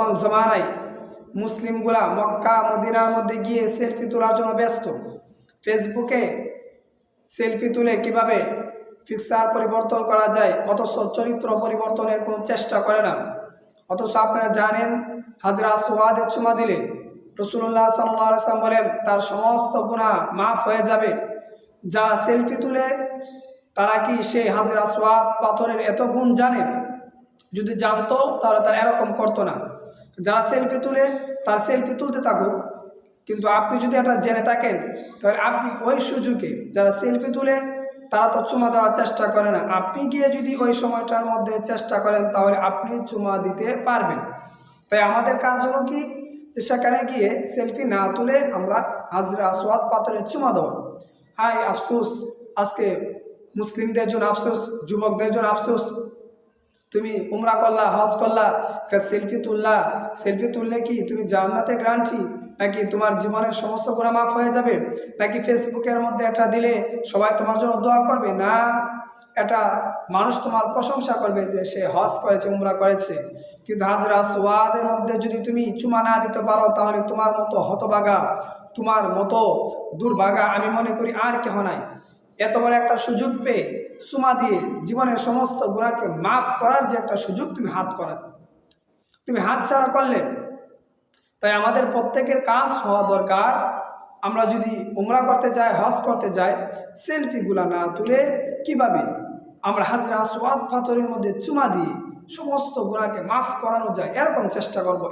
বর্তমান জমানায় মুসলিমগুলা মক্কা মদিনার মধ্যে গিয়ে সেলফি তোলার জন্য ব্যস্ত। ফেসবুকে সেলফি তুলে কিভাবে পিকচার পরিবর্তন করা যায়, অথচ চরিত্র পরিবর্তনের কোনো চেষ্টা করে না। অথচ আপনারা জানেন হাজরা আসওয়াদে চুমা দিলে রাসূলুল্লাহ সাল্লাল্লাহু আলাইহি ওয়াসাল্লাম বলেন তার সমস্ত গুনাহ মাফ হয়ে যাবে। যারা সেলফি তুলে তারা কি সেই হাজরা আসওয়াদ পাথরের এত গুণ জানে? যদি জানতো তাহলে তারা এরকম করতো না। যারা সেলফি তুলে তার সেলফি তুলতে থাকুক, কিন্তু আপনি যদি এটা জেনে থাকেন তাহলে আপনি ওই সুযোগে যারা সেলফি তুলে তারা তো চুমা দেওয়ার চেষ্টা করে না, আপনি গিয়ে যদি ওই সময়টার মধ্যে চেষ্টা করেন তাহলে আপনি চুমা দিতে পারবেন। তাই আমাদের কাজ হলো কি, যে সেখানে গিয়ে সেলফি না তুলে আমরা হাজরা আসওয়াদ পাথরে চুমা দেওয়া। হাই আফসোস, আজকে মুসলিমদের জন্য আফসোস, যুবকদের জন্য আফসোস। তুমি উমরা করলা, হজ করলা, একটা সেলফি তুললা, সেলফি তুললে কি তুমি জান্নাতে গ্যারান্টি? নাকি তোমার জীবনের সমস্ত গুনাহ মাফ হয়ে যাবে? নাকি ফেসবুকের মধ্যে এটা দিলে সবাই তোমার জন্য দোয়া করবে? না, এটা মানুষ তোমার প্রশংসা করবে যে সে হজ করেছে, উমরা করেছে। কিন্তু হাজরা আসওয়াদের মধ্যে যদি তুমি চুমা না দিতে পারো তাহলে তোমার মতো হতভাগা, তোমার মতো দুর্ভাগা আমি মনে করি আর কেহ নাই। এত বড় একটা সুযোগ পেয়ে চুমা দিয়ে জীবনের সমস্ত গুনাহকে মাফ করার যে একটা সুযোগ তুমি হাত ছাড়া করলে। তাই আমাদের প্রত্যেকের কাজ হওয়া দরকার, আমরা যদি উমরা করতে যাই, হজ করতে যাই, সেলফিগুলা না তুলে কিভাবে আমরা হাজরা আসওয়াদ পাথরের মধ্যে চুমা দিয়ে সমস্ত গুনাহকে মাফ করানো যায় এরকম চেষ্টা করবো।